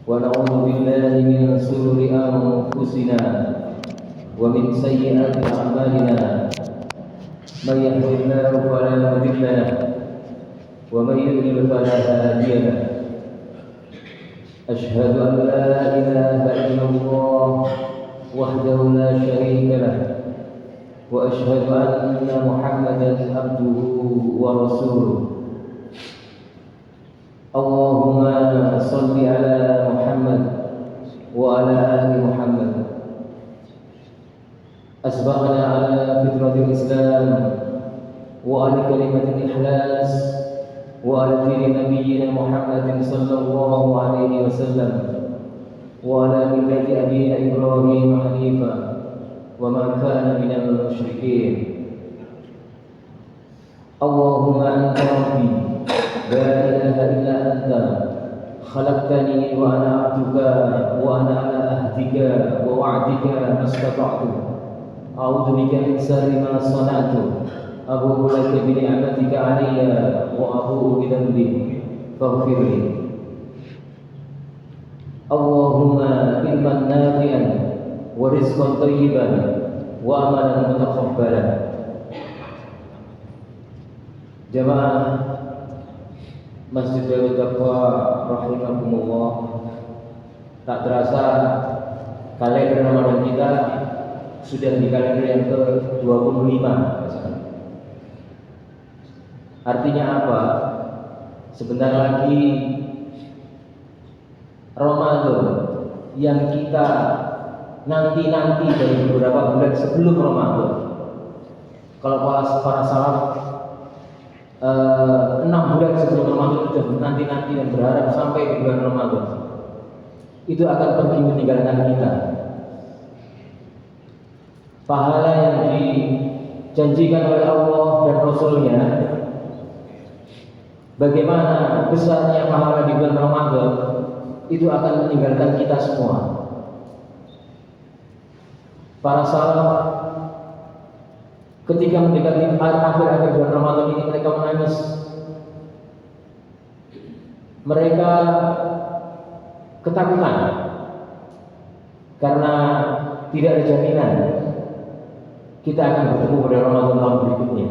ونعوذ بالله من شرور أنفسنا ومن سيئات أعمالنا من يهده الله فلا مضل له ومن يضلل فلا هادي له أشهد أن لا إله إلا الله وحده لا شريك له وأشهد أن محمدا عبده ورسوله اللهم صل على محمد وعلى آل محمد أسبقنا على فطرة الإسلام وعلى كلمة الإخلاص وعلى دين نبينا محمد صلى الله عليه وسلم وعلى ملة أبينا إبراهيم حنيفا وما كان من المشركين اللهم أنت ربي لا إله إلا أنت خلقتني وأنا عبدك وأنا على عهدك ووعدك ما استطعت أعوذ بك من شر ما صنعت أبوء لك بنعمتك علي وأبوء بذنبي فاغفر لي اللهم علما نافعا ورزقا طيبا وعملا متقبلا. Jamaah Masjid Darut Taqwa rahimakumullah, tak terasa kalender Ramadan kita sudah di kalender yang ke-25. Artinya apa? Sebentar lagi Ramadan yang kita nanti dari beberapa bulan sebelum Ramadan. Kalau para salaf 6 bulan sebelum Ramadan sudah nanti dan berharap sampai di bulan Ramadan itu akan pergi meninggalkan kita. Pahala yang dijanjikan oleh Allah dan Rasulnya, bagaimana besarnya pahala di bulan Ramadan itu akan meninggalkan kita semua. Para salaf ketika mendekati akhir bulan Ramadan ini mereka menangis. Mereka ketakutan karena tidak ada jaminan kita akan bertemu pada Ramadan tahun berikutnya.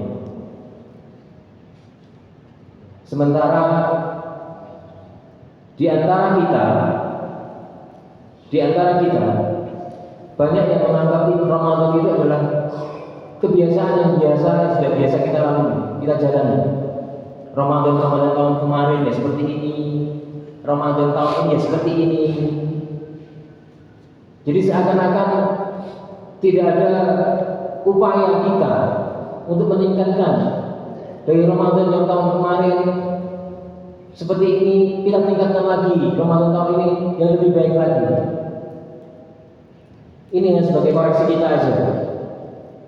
Sementara di antara kita banyak yang menganggap Ramadan itu adalah kebiasaan yang sudah biasa kita lalui, kita jalani. Ramadan tahun kemarin ya seperti ini, Ramadan tahun ini ya seperti ini. Jadi seakan-akan tidak ada upaya kita untuk meningkatkan dari Ramadan yang tahun kemarin seperti ini, kita tingkatkan lagi Ramadan tahun ini yang lebih baik lagi. Ini yang sebagai koreksi kita aja,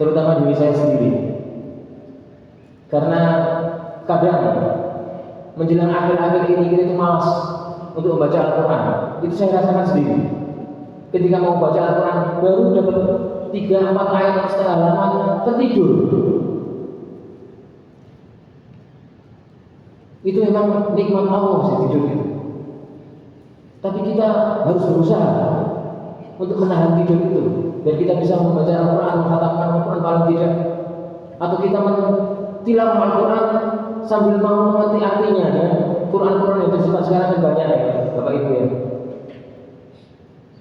terutama diri saya sendiri. Karena kadang menjelang akhir-akhir ini kita itu malas untuk membaca Al-Quran. Itu saya rasakan sendiri. Ketika mau baca Al-Quran baru dapat 3-4 ayat setengah halaman tertidur. Itu memang nikmat Allah sih tidur itu. Tapi kita harus berusaha untuk menahan tidur itu, dan kita bisa membaca Al-Quran, menghatamkan Al-Quran paling tidak, atau kita tilawah Al-Quran sambil mau mengerti artinya. Ya, Quran yang bersifat sekarang kan banyak ya, Bapak Ibu ya.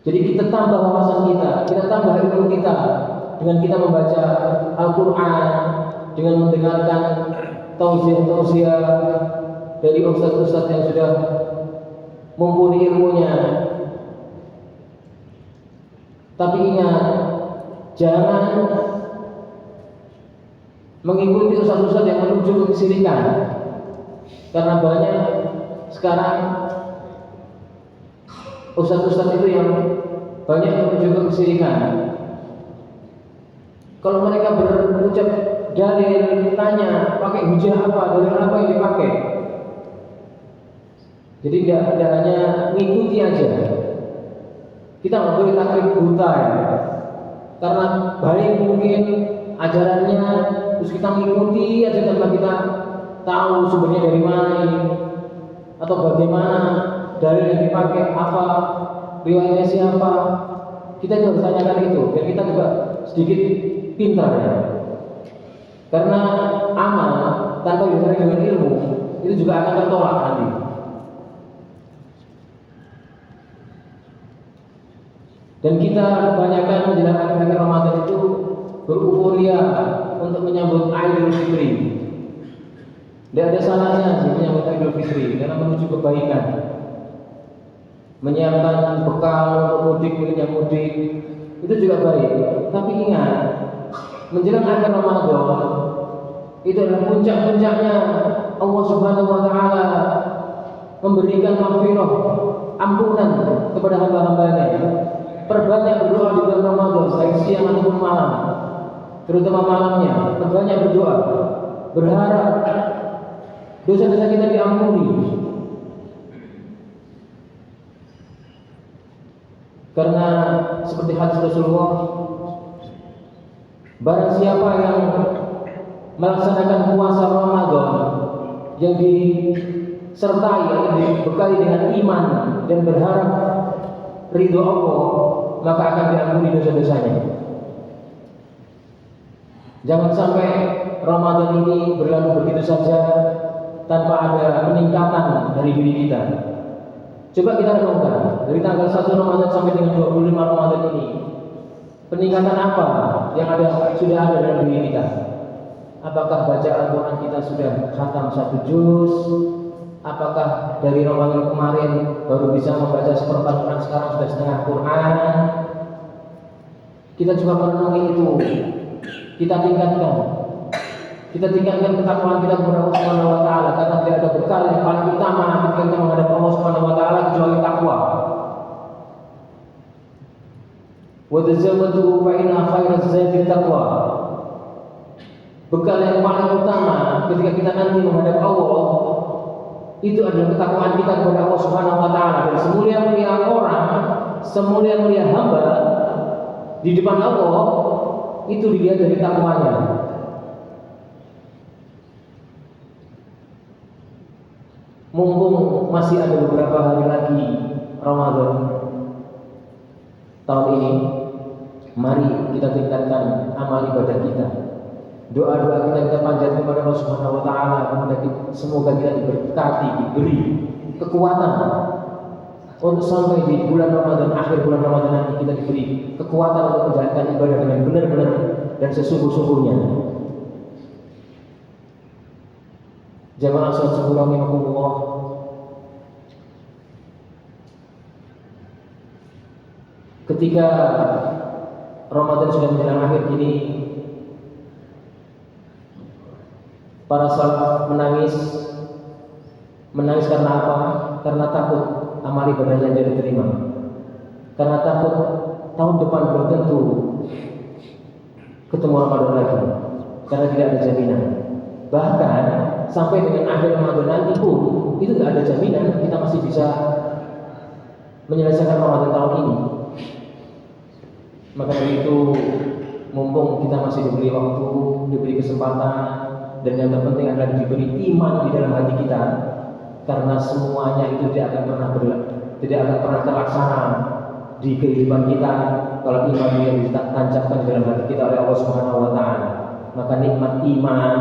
Jadi kita tambah wawasan kita tambah ilmu kita dengan kita membaca Al-Quran, dengan mendengarkan tausiah dari ustaz-ustaz yang sudah mumpuni ilmunya. Tapi ingat, jangan mengikuti ustaz-ustaz yang menuju ke kesyirikan. Karena banyak sekarang ustaz-ustaz itu yang banyak menuju ke kesyirikan. Kalau mereka berucap dalil, tanya pakai hujah apa, dalil apa yang dipakai. Jadi tidak hanya mengikuti aja. Kita nggak boleh taklid buta ya. Karena baik mungkin ajarannya, terus kita mengikuti aja tanpa kita tahu sumbernya dari mana ini, atau bagaimana dalil yang dipakai apa, riwayatnya siapa. Kita juga harus tanyakan itu, biar kita juga sedikit pintar ya. Karena amal tanpa disertai dengan ilmu itu juga akan tertolak nanti. Dan kita kebanyakan menjelang akhir Ramadan itu beruforia untuk menyambut Idul Fitri. Tidak ada salahnya sih menyambut Idul Fitri karena menuju kebaikan. Menyiapkan bekal untuk mudik, yang mudik itu juga baik. Tapi ingat, menjelang akhir Ramadan itu adalah puncak-puncaknya Allah Subhanahu wa taala memberikan maghfirah, ampunan kepada hamba-hambanya. Perbanyak berdoa di bulan Ramadan, baik siang ataupun malam, terutama malamnya. Perbanyak berdoa, berharap dosa-dosa kita diampuni. Karena seperti hadis Rasulullah, barang siapa yang melaksanakan puasa Ramadan yang disertai atau dibekali dengan iman dan berharap ridho Allah, maka akan diampuni dosa-dosanya. Jangan sampai Ramadan ini berlalu begitu saja tanpa ada peningkatan dari diri kita. Coba kita renungkan dari tanggal 1 Ramadan sampai dengan 25 Ramadan ini, peningkatan apa yang sudah ada dalam diri kita? Apakah bacaan Quran kita sudah khatam 1 juz? Apakah dari Ramadan kemarin baru bisa membaca seperempat Quran, sekarang sudah setengah Quran? Kita coba merenungi itu. Kita tingkatkan ketakwaan kita kepada Allah Subhanahu wa taala, karena tidak ada bekal yang paling utama ketika kita menghadap Allah Subhanahu wa taala kecuali takwa. Wa tazawwadu fa inna khairaz zadi taqwa. Bekal yang paling utama ketika kita nanti menghadap Allah itu adalah ketakwaan kita kepada Allah Subhanahu wa taala. Dan semulia-mulia orang, semulia-mulia hamba di depan Allah itu dilihat dari takwanya. Mumpung masih ada beberapa hari lagi Ramadan tahun ini, mari kita tingkatkan amal ibadah kita. Doa-doa kita panjatkan kepada Allah Subhanahu wa taala, semoga kita diberkati, diberi kekuatan untuk sampai di bulan Ramadan, akhir bulan Ramadan nanti kita diberi kekuatan untuk menjalankan ibadah dengan benar-benar dan sesungguh-sungguhnya. Jamaah salat subuh rahimakumullah. Ketika Ramadan sudah menjelang akhir ini, para salaf menangis karena apa? Karena takut amal ibadahnya tidak diterima. Karena takut tahun depan belum tentu ketemu Ramadan lagi, karena tidak ada jaminan. Bahkan sampai dengan akhir Ramadan nanti pun itu tidak ada jaminan kita masih bisa menyelesaikan Ramadan tahun ini. Maka dari itu, mumpung kita masih diberi waktu, diberi kesempatan, dan yang terpenting adalah diberi iman di dalam hati kita, karena semuanya itu tidak akan pernah terlaksana di kehidupan kita kalau iman yang ditancapkan di dalam hati kita oleh Allah Subhanahu wa taala. Maka nikmat iman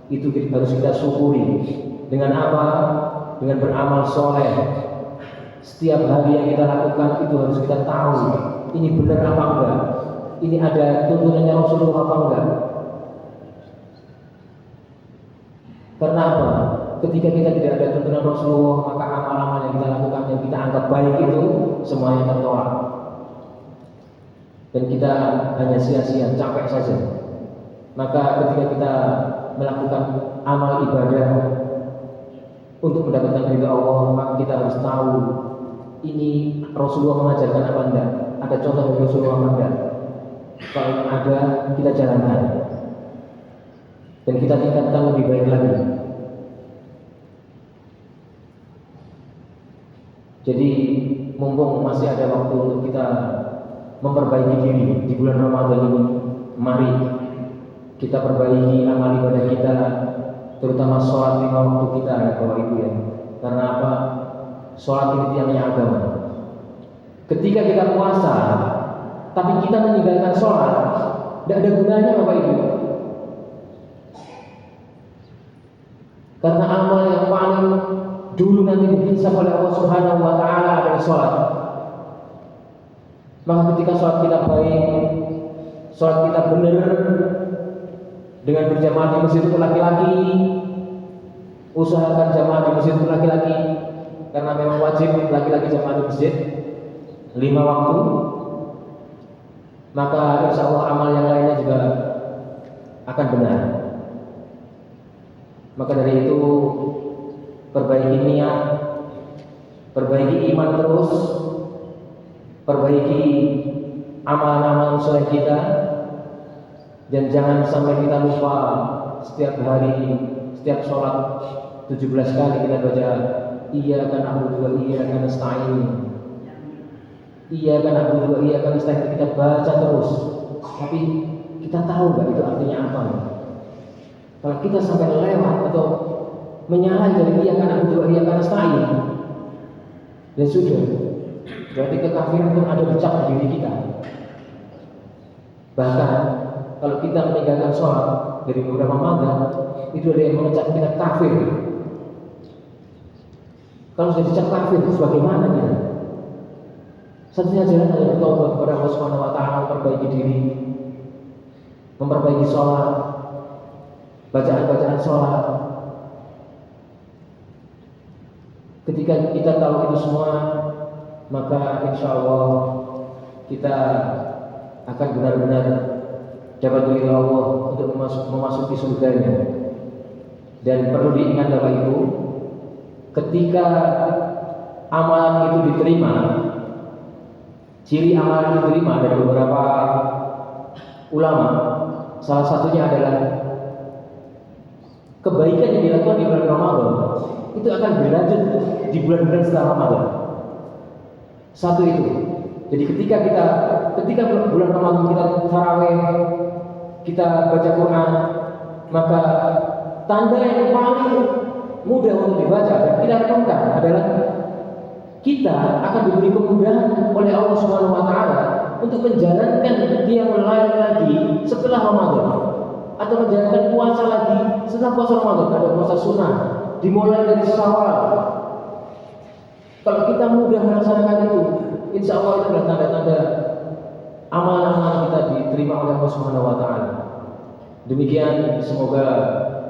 itu harus kita syukuri. Dengan apa? Dengan beramal soleh. Setiap hari yang kita lakukan itu harus kita tahu ini benar apa enggak, ini ada tuntunannya Rasulullah apa enggak. Karena apa? Ketika kita tidak ada tuntunan Rasulullah, maka amal-amal yang kita lakukan, yang kita anggap baik itu semuanya tertolak, dan kita hanya sia-sia, capek saja. Maka ketika kita melakukan amal ibadah untuk mendapatkan ridha Allah, maka kita harus tahu ini Rasulullah mengajarkan apa enggak, ada contoh dari Rasulullah apa enggak. Kalau ada, kita jalankan dan kita tingkatkan lebih baik lagi. Jadi mumpung masih ada waktu untuk kita memperbaiki diri di bulan Ramadan ini, mari kita perbaiki amal ibadah kita, terutama sholat 5 waktu kita ya Bapak Ibu ya. Karena apa? sholat ini tiangnya agama. Ketika kita puasa, tapi kita meninggalkan sholat, tidak ada gunanya Bapak Ibu. Karena amal yang paling dulu nanti dihisab oleh Allah Subhanahu wa Ta'ala adalah sholat. Maka ketika sholat kita baik, sholat kita benar, dengan berjamaah di masjid untuk laki-laki, usahakan jamaah di masjid untuk laki-laki, karena memang wajib laki-laki jamaah di masjid 5 waktu. Maka insya Allah amal yang lainnya juga akan benar. Maka dari itu perbaiki niat, perbaiki iman terus, perbaiki amal-amal soleh kita, dan jangan sampai kita lupa setiap hari, setiap sholat 17 kali kita baca iyyaka na'budu wa iyyaka nasta'in. Iyyaka na'budu wa iyyaka nasta'in, kita baca terus. Tapi kita tahu nggak itu artinya apa? Kalau kita sampai lewat atau menyalahi dari iyyaka na'budu wa iyyaka nasta'in, ya sudah, berarti kekafiran pun ada bercak di diri kita. Bahkan kalau kita meninggalkan sholat dari beberapa mazhab, itu ada yang mengecap kita kafir. Kalau sudah dicap kafir, bagaimana kita? Satunya jalan adalah bertobat kepada Allah Subhanahu wa Ta'ala, memperbaiki diri, memperbaiki sholat, bacaan-bacaan sholat. Ketika kita tahu itu semua, maka insya Allah kita akan benar-benar dapat ridha Allah untuk memasuki surganya. Dan perlu diingat Bapak Ibu, ketika amalan itu diterima, ciri amalan itu diterima dari beberapa ulama, salah satunya adalah kebaikan yang dilakukan di bulan Ramadan itu akan berlanjut di bulan-bulan setelah Ramadan. Satu itu. Jadi ketika bulan Ramadan kita tarawih, kita baca Quran, maka tanda yang paling mudah untuk dibaca dan kita renungkan adalah kita akan diberi kemudahan oleh Allah Subhanahu wa Ta'ala untuk menjalankan qiyamul lail lagi setelah Ramadan, atau menjalankan puasa lagi setelah puasa Ramadan. Ada puasa sunnah dimulai dari Syawal. Kalau kita mudah melaksanakan itu, insya Allah itu adalah tanda-tanda amalan-amalan kita diterima oleh Allah Subhanahu wa Ta'ala. Demikian, semoga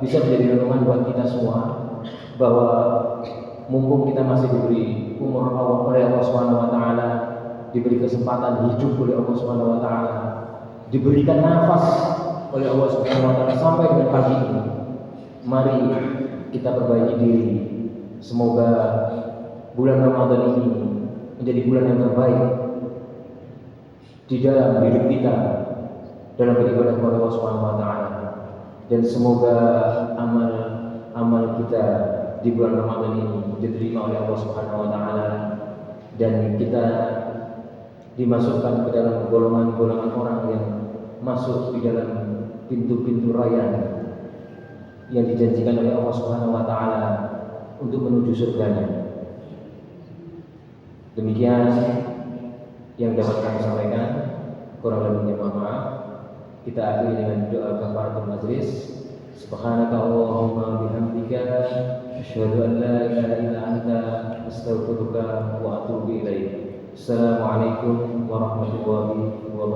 bisa menjadi renungan buat kita semua bahwa mumpung kita masih diberi umur oleh Allah Subhanahu wa Ta'ala, diberi kesempatan hidup oleh Allah Subhanahu wa Ta'ala, diberikan nafas oleh Allah Subhanahu wa Ta'ala sampai dengan pagi ini, mari kita perbaiki diri. Semoga bulan Ramadan ini menjadi bulan yang terbaik di dalam hidup kita dalam beribadah kepada Allah Subhanahu wa Ta'ala, dan semoga amal kita di bulan Ramadan ini diterima oleh Allah Subhanahu wa Ta'ala, dan kita dimasukkan ke dalam golongan-golongan orang yang masuk di dalam pintu-pintu rayyan yang dijanjikan oleh Allah Subhanahu wa Ta'ala untuk menuju surganya. Demikian yang dapat kami sampaikan, kurang lebihnya mohon maaf. Kita akhiri dengan doa kafaratul majlis. Subhanaka Allahumma bihamdika asyhadu an la ilaha illa anta astaghfiruka wa atubu ilaik. Assalamualaikum warahmatullahi wabarakatuh.